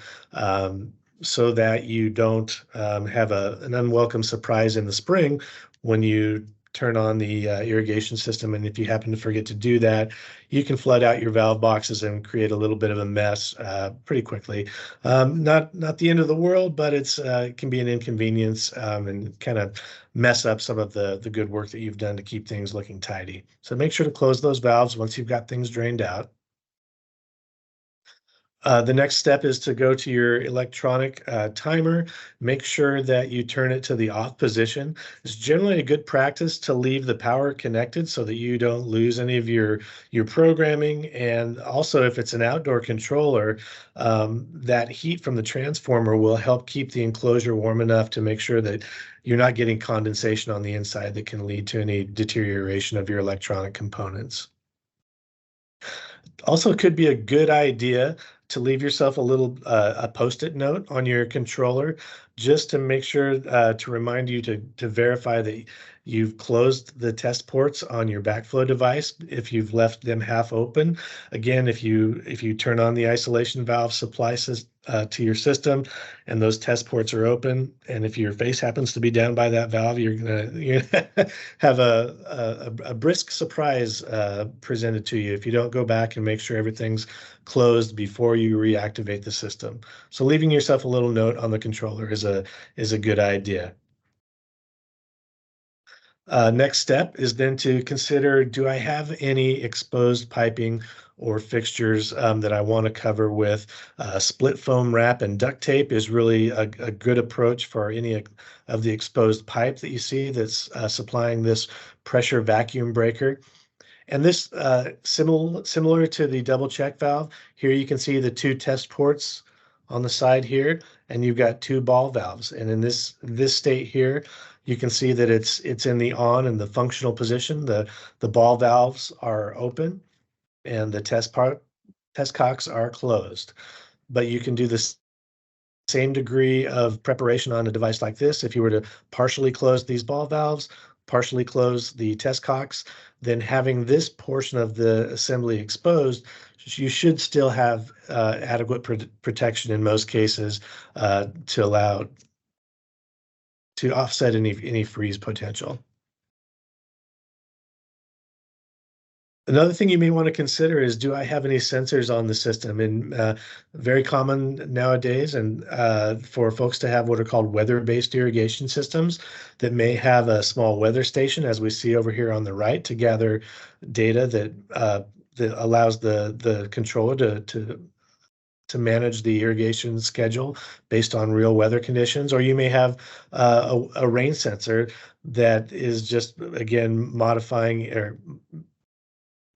so that you don't have an unwelcome surprise in the spring when you turn on the irrigation system. And if you happen to forget to do that, you can flood out your valve boxes and create a little bit of a mess pretty quickly. Not the end of the world, but it can be an inconvenience and kind of mess up some of the good work that you've done to keep things looking tidy. So make sure to close those valves once you've got things drained out. The next step is to go to your electronic timer. Make sure that you turn it to the off position. It's generally a good practice to leave the power connected so that you don't lose any of your programming. And also, if it's an outdoor controller, that heat from the transformer will help keep the enclosure warm enough to make sure that you're not getting condensation on the inside that can lead to any deterioration of your electronic components. Also, it could be a good idea to leave yourself a little a post-it note on your controller, just to make sure to remind you to verify that you've closed the test ports on your backflow device if you've left them half open. Again, if you turn on the isolation valve supply to your system and those test ports are open, and if your face happens to be down by that valve, you're gonna have a brisk surprise presented to you if you don't go back and make sure everything's closed before you reactivate the system. So leaving yourself a little note on the controller is a good idea. Next step is then to consider, do I have any exposed piping or fixtures that I want to cover with split foam wrap and duct tape is really a good approach for any of the exposed pipe that you see that's supplying this pressure vacuum breaker. And this similar to the double check valve, here you can see the two test ports on the side here, and you've got two ball valves. And in this state here, you can see that it's in the on and the functional position. The ball valves are open and the test cocks are closed. But you can do this same degree of preparation on a device like this. If you were to partially close these ball valves, partially close the test cocks, then having this portion of the assembly exposed, you should still have adequate protection in most cases to offset any freeze potential. Another thing you may want to consider is, do I have any sensors on the system? And very common nowadays, and for folks to have what are called weather-based irrigation systems that may have a small weather station, as we see over here on the right, to gather data that allows the controller to manage the irrigation schedule based on real weather conditions. Or you may have a rain sensor that is just, again, modifying or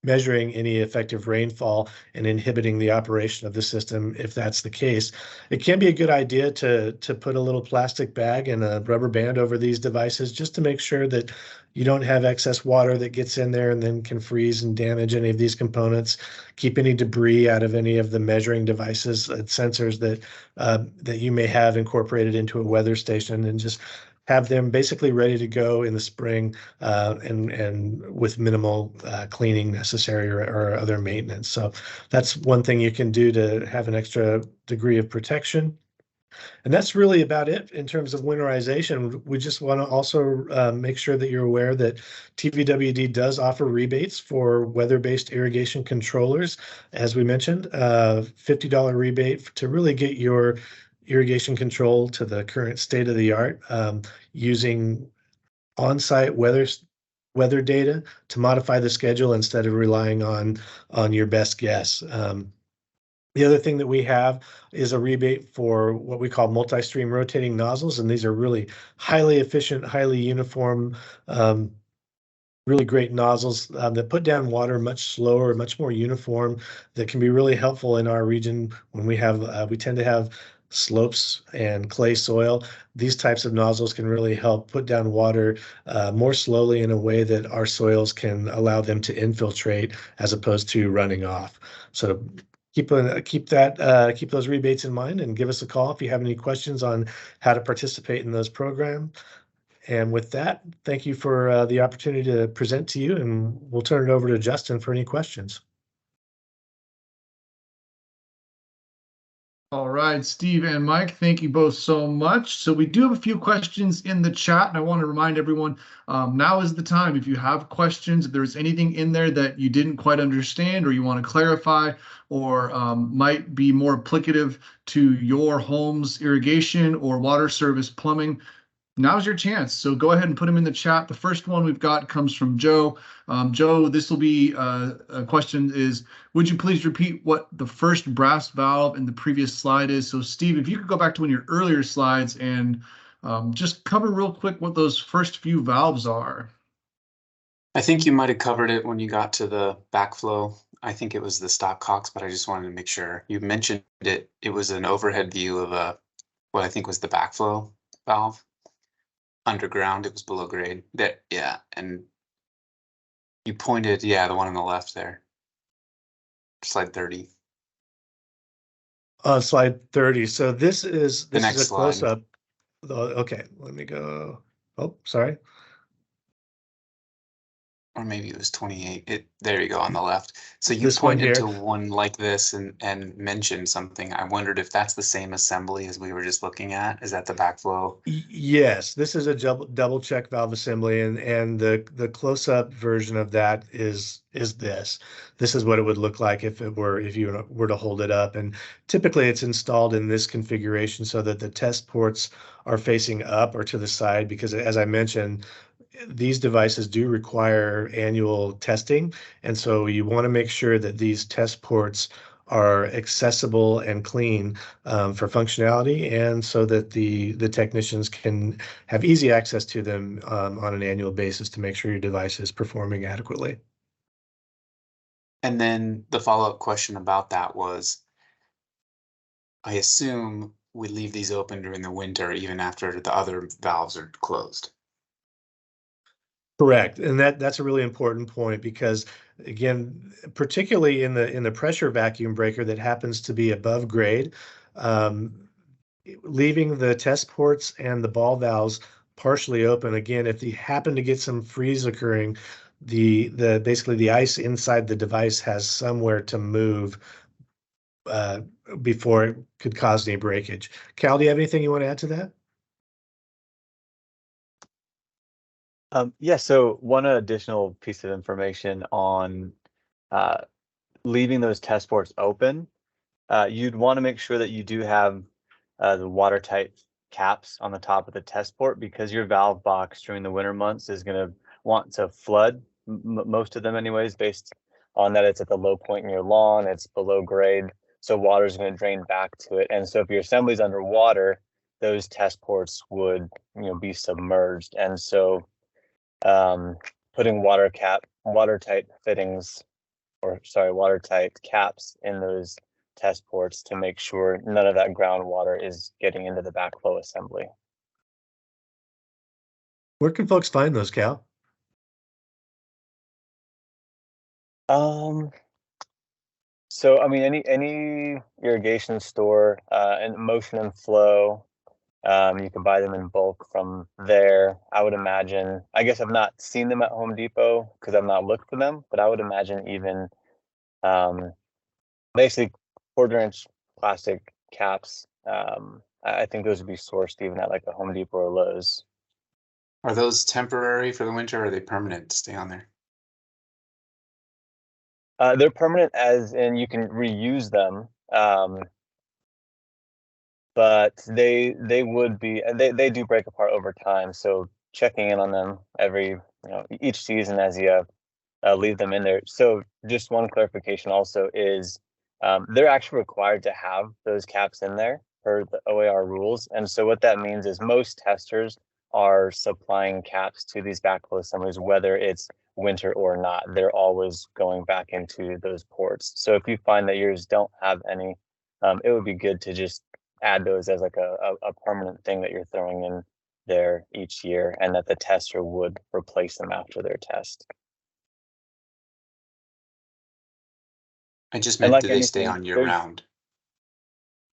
measuring any effective rainfall and inhibiting the operation of the system. If that's the case, it can be a good idea to put a little plastic bag and a rubber band over these devices, just to make sure that you don't have excess water that gets in there and then can freeze and damage any of these components. Keep any debris out of any of the measuring devices and sensors that you may have incorporated into a weather station, and just have them basically ready to go in the spring and with minimal cleaning necessary or other maintenance. So that's one thing you can do to have an extra degree of protection. And that's really about it in terms of winterization. We just want to also make sure that you're aware that TVWD does offer rebates for weather-based irrigation controllers. As we mentioned, $50 rebate to really get your irrigation control to the current state of the art, using on-site weather data to modify the schedule instead of relying on your best guess. The other thing that we have is a rebate for what we call multi-stream rotating nozzles, and these are really highly efficient, highly uniform, really great nozzles that put down water much slower, much more uniform, that can be really helpful in our region when we tend to have slopes and clay soil. These types of nozzles can really help put down water more slowly in a way that our soils can allow them to infiltrate as opposed to running off. So keep those rebates in mind, and give us a call if you have any questions on how to participate in those programs. And with that, thank you for the opportunity to present to you, and we'll turn it over to Justin for any questions. All right, Steve and Mike, thank you both so much. So we do have a few questions in the chat, and I want to remind everyone, now is the time. If you have questions, if there's anything in there that you didn't quite understand or you want to clarify, or might be more applicative to your home's irrigation or water service plumbing, now's your chance. So go ahead and put them in the chat. The first one we've got comes from Joe. Joe, this will be a question is, would you please repeat what the first brass valve in the previous slide is? So Steve, if you could go back to one of your earlier slides and just cover real quick what those first few valves are. I think you might have covered it when you got to the backflow. I think it was the stopcocks, but I just wanted to make sure. You mentioned it. It was an overhead view of what I think was the backflow valve. Underground, it was below grade. That, yeah, and you pointed, yeah, the one on the left there, slide 30. Slide 30. So this is next a slide. close-up. Okay, let me go. Oh, sorry. Or maybe it was 28. There you go on the left. So you This one pointed here. to one like this and mentioned something. I wondered if that's the same assembly as we were just looking at. Is that the backflow? Yes, this is a double check valve assembly, and the close-up version of that is this. This is what it would look like if you were to hold it up. And typically it's installed in this configuration so that the test ports are facing up or to the side, because as I mentioned, these devices do require annual testing. And so you want to make sure that these test ports are accessible and clean for functionality, and so that the technicians can have easy access to them on an annual basis to make sure your device is performing adequately. And then the follow-up question about that was, I assume we leave these open during the winter even after the other valves are closed. Correct, and that's a really important point, because again, particularly in the pressure vacuum breaker that happens to be above grade, leaving the test ports and the ball valves partially open. Again, if you happen to get some freeze occurring, the basically the ice inside the device has somewhere to move before it could cause any breakage. Cal, do you have anything you want to add to that? Yeah, so one additional piece of information on leaving those test ports open, you'd want to make sure that you do have the watertight caps on the top of the test port, because your valve box during the winter months is going to want to flood, most of them anyways, based on that it's at the low point in your lawn, it's below grade, so water is going to drain back to it. And so if your assembly's underwater, those test ports would be submerged. And so putting watertight fittings, or sorry, watertight caps in those test ports to make sure none of that groundwater is getting into the backflow assembly. Where can folks find those, Cal? So I mean, any irrigation store and Motion and Flow, you can buy them in bulk from there. I would imagine, I guess I've not seen them at Home Depot because I've not looked for them, but I would imagine even basically 1/4-inch plastic caps. I think those would be sourced even at like a Home Depot or Lowe's. Are those temporary for the winter, or are they permanent to stay on there? They're permanent, as in you can reuse them, but they would be, they do break apart over time. So checking in on them every each season as you leave them in there. So just one clarification also is they're actually required to have those caps in there per the OAR rules. And so what that means is most testers are supplying caps to these backflow assemblies, whether it's winter or not. They're always going back into those ports. So if you find that yours don't have any, it would be good to just add those as like a permanent thing that you're throwing in there each year, and that the tester would replace them after their test. I just meant, do they stay on year round?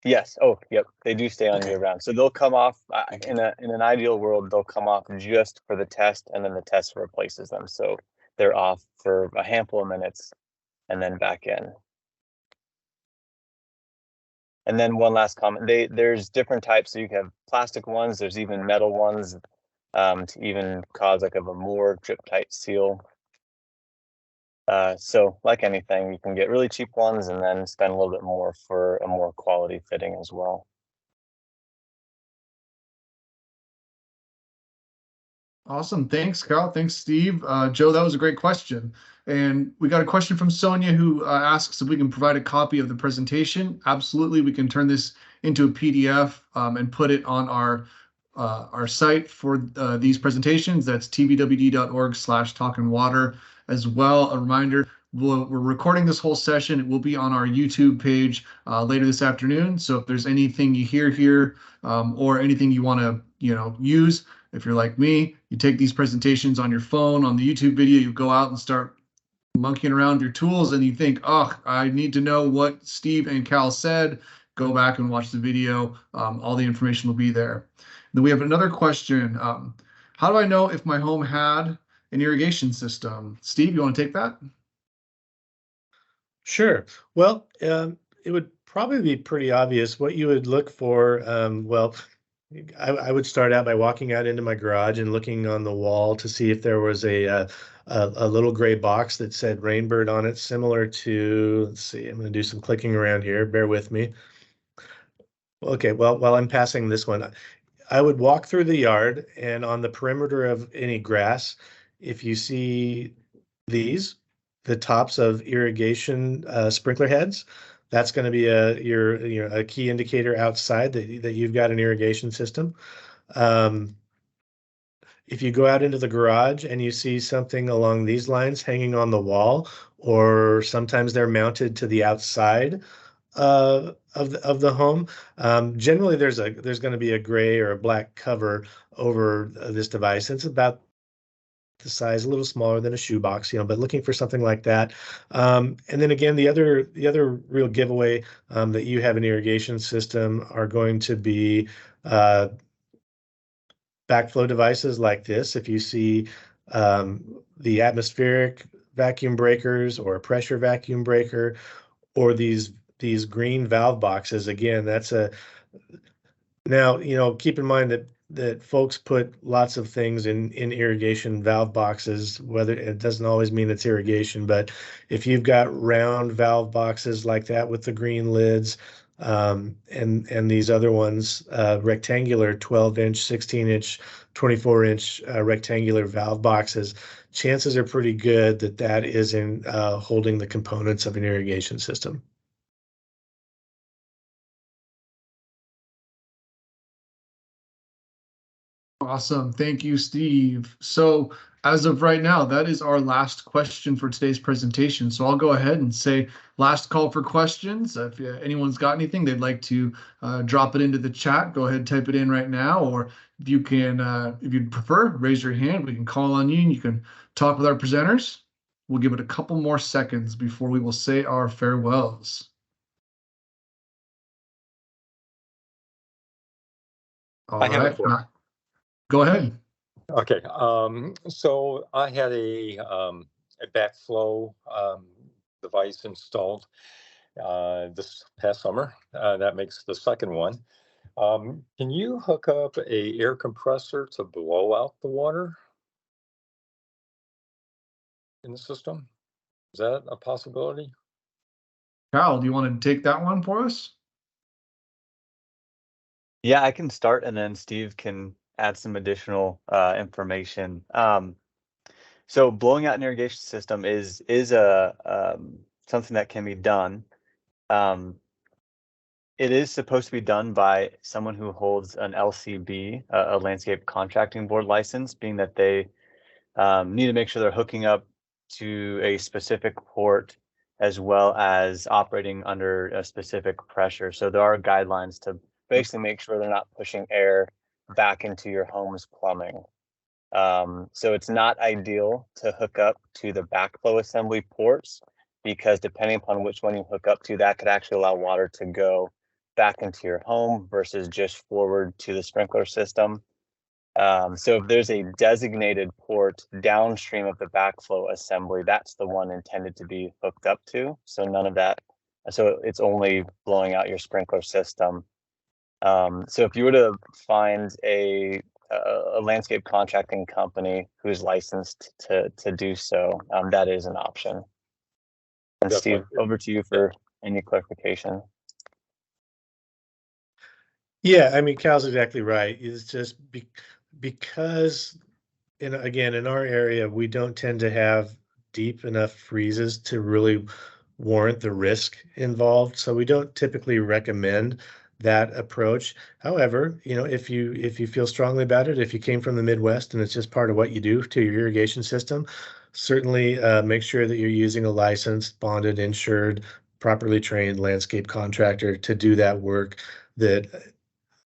Yes. Oh, yep. They do stay on year round. So they'll come off in an ideal world, they'll come off just for the test, and then the test replaces them. So they're off for a handful of minutes and then back in. And then one last comment, there's different types. So you can have plastic ones, there's even metal ones, to even cause like a more drip tight seal. So like anything, you can get really cheap ones and then spend a little bit more for a more quality fitting as well. Awesome. Thanks, Carl. Thanks, Steve. Joe, that was a great question. And we got a question from Sonia, who asks if we can provide a copy of the presentation. Absolutely. We can turn this into a PDF and put it on our site for these presentations. That's tvwd.org/talkinwater. As well, a reminder, we're recording this whole session. It will be on our YouTube page later this afternoon. So if there's anything you hear here or anything you want to use, if you're like me, you take these presentations on your phone, on the YouTube video, you go out and start monkeying around with your tools, and you think, oh, I need to know what Steve and Cal said. go back and watch the video. All the information will be there. Then we have another question. How do I know if my home had an irrigation system? Steve, you want to take that? Sure. Well, it would probably be pretty obvious what you would look for. Well, I would start out by walking out into my garage and looking on the wall to see if there was a little gray box that said Rainbird on it, similar to, let's see, I'm going to do some clicking around here. Bear with me. Okay, well, while I'm passing this one, I would walk through the yard, and on the perimeter of any grass, if you see these, the tops of irrigation sprinkler heads, that's going to be a key indicator outside that you've got an irrigation system. If you go out into the garage and you see something along these lines hanging on the wall, or sometimes they're mounted to the outside of the home, generally there's going to be a gray or a black cover over this device. It's about the size, a little smaller than a shoebox, but looking for something like that. And then again, the other real giveaway that you have an irrigation system are going to be backflow devices like this. If you see the atmospheric vacuum breakers or a pressure vacuum breaker, or these green valve boxes, again, now, keep in mind that folks put lots of things in irrigation valve boxes, whether it doesn't always mean it's irrigation, but if you've got round valve boxes like that with the green lids, and these other ones, rectangular 12-inch, 16-inch, 24-inch rectangular valve boxes, chances are pretty good that isn't holding the components of an irrigation system. Awesome. Thank you, Steve. So as of right now, that is our last question for today's presentation. So I'll go ahead and say last call for questions. If anyone's got anything they'd like to drop it into the chat, go ahead and type it in right now. Or if you can, if you'd prefer, raise your hand. We can call on you and you can talk with our presenters. We'll give it a couple more seconds before we will say our farewells. All I have a right. question. Go ahead. Okay, so I had a backflow device installed this past summer. That makes the second one. Can you hook up a air compressor to blow out the water in the system? Is that a possibility? Kyle, do you want to take that one for us? Yeah, I can start, and then Steve can add some additional information. So blowing out an irrigation system is a something that can be done. It is supposed to be done by someone who holds an LCB, a landscape contracting board license, being that they need to make sure they're hooking up to a specific port as well as operating under a specific pressure. So there are guidelines to basically make sure they're not pushing air back into your home's plumbing. So it's not ideal to hook up to the backflow assembly ports, because depending upon which one you hook up to, that could actually allow water to go back into your home versus just forward to the sprinkler system. So if there's a designated port downstream of the backflow assembly, that's the one intended to be hooked up to. So none of that. So it's only blowing out your sprinkler system. So if you were to find a landscape contracting company who's licensed to do so, that is an option. And Definitely. Steve, over to you for any clarification. Yeah, I mean, Cal's exactly right. It's just because, again, in our area, we don't tend to have deep enough freezes to really warrant the risk involved. So we don't typically recommend that approach. However, if you feel strongly about it, if you came from the Midwest and it's just part of what you do to your irrigation system, certainly make sure that you're using a licensed, bonded, insured, properly trained landscape contractor to do that work that,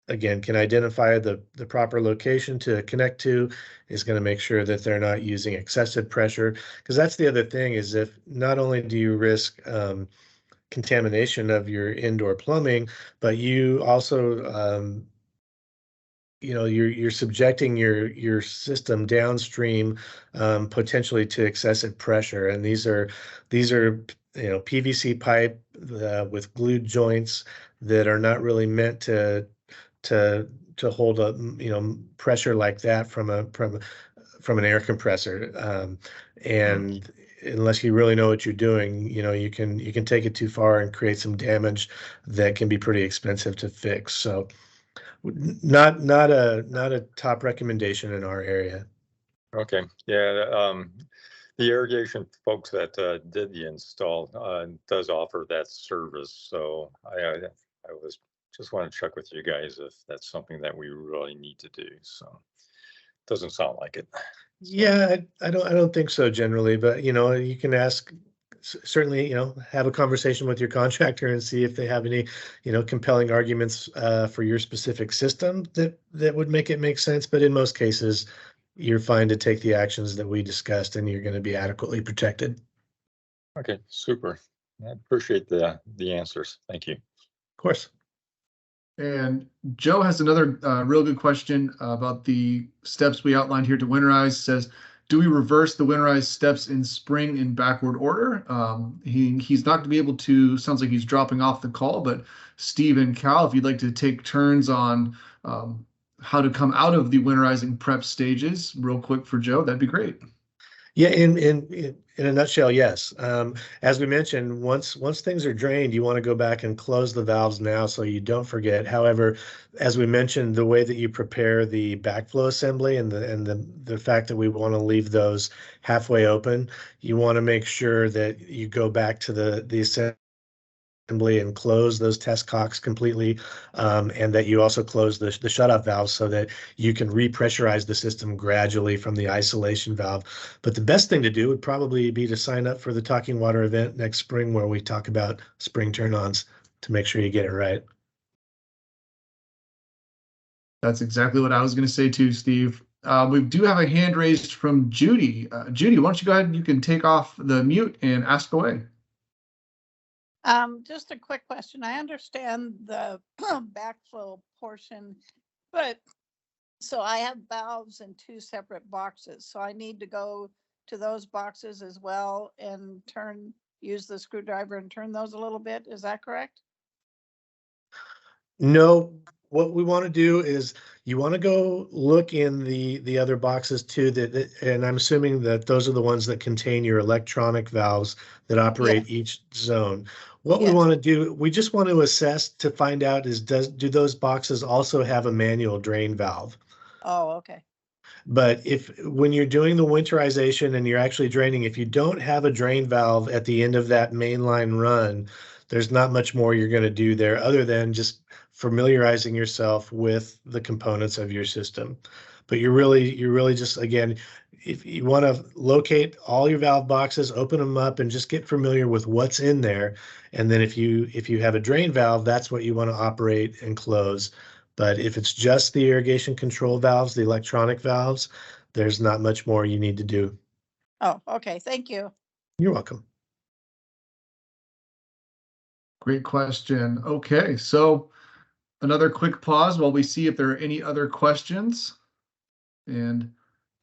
again, can identify the proper location to connect to, is going to make sure that they're not using excessive pressure. Because that's the other thing, is if not only do you risk contamination of your indoor plumbing, but you also you're subjecting your system downstream potentially to excessive pressure, and these are PVC pipe with glued joints that are not really meant to hold a pressure like that from an air compressor, and unless you really know what you're doing, you can take it too far and create some damage that can be pretty expensive to fix. So not a top recommendation in our area. Okay, yeah, the irrigation folks that did the install does offer that service, so I was just want to check with you guys if that's something that we really need to do. So doesn't sound like it. Yeah, I don't think so generally, but you can ask, certainly, have a conversation with your contractor and see if they have any, compelling arguments for your specific system that would make it make sense. But in most cases, you're fine to take the actions that we discussed, and you're going to be adequately protected. Okay, super. I appreciate the answers. Thank you. Of course. And Joe has another real good question about the steps we outlined here to winterize. Says, do we reverse the winterized steps in spring in backward order? He's not going to be able to, sounds like he's dropping off the call, but Steve and Cal, if you'd like to take turns on how to come out of the winterizing prep stages real quick for Joe, that'd be great. Yeah, in a nutshell, yes. As we mentioned, once things are drained, you want to go back and close the valves now so you don't forget. However, as we mentioned, the way that you prepare the backflow assembly and the fact that we want to leave those halfway open, you want to make sure that you go back to the assembly and close those test cocks completely, and that you also close the shutoff valves so that you can repressurize the system gradually from the isolation valve. But the best thing to do would probably be to sign up for the Talking Water event next spring, where we talk about spring turn-ons, to make sure you get it right. That's exactly what I was going to say too, Steve. We do have a hand raised from Judy. Judy, why don't you go ahead and you can take off the mute and ask away. Just a quick question. I understand the backflow portion, but so I have valves in 2 separate boxes. So I need to go to those boxes as well and use the screwdriver and turn those a little bit. Is that correct? No, what we want to do is you want to go look in the other boxes too, and I'm assuming that those are the ones that contain your electronic valves that operate each zone. What we want to do, we just want to assess to find out do those boxes also have a manual drain valve? Oh, okay. But when you're doing the winterization and you're actually draining, if you don't have a drain valve at the end of that mainline run, there's not much more you're going to do there other than just familiarizing yourself with the components of your system. But you're really just, again, if you want to locate all your valve boxes, open them up and just get familiar with what's in there. And then if you have a drain valve, that's what you want to operate and close. But if it's just the irrigation control valves, the electronic valves, there's not much more you need to do. Oh, okay. Thank you. You're welcome. Great question. Okay, so another quick pause while we see if there are any other questions. And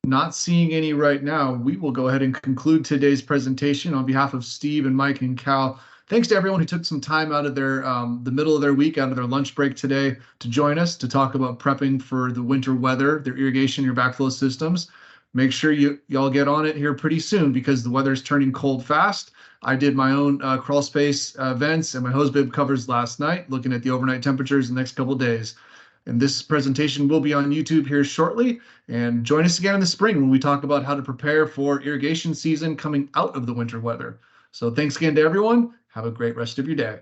not seeing any right now, we will go ahead and conclude today's presentation on behalf of Steve and Mike and Cal. Thanks to everyone who took some time out of their the middle of their week, out of their lunch break today, to join us to talk about prepping for the winter weather, their irrigation, your backflow systems. Make sure y'all get on it here pretty soon because the weather's turning cold fast. I did my own crawl space vents and my hose bib covers last night, looking at the overnight temperatures the next couple of days. And this presentation will be on YouTube here shortly. And join us again in the spring when we talk about how to prepare for irrigation season coming out of the winter weather. So thanks again to everyone. Have a great rest of your day.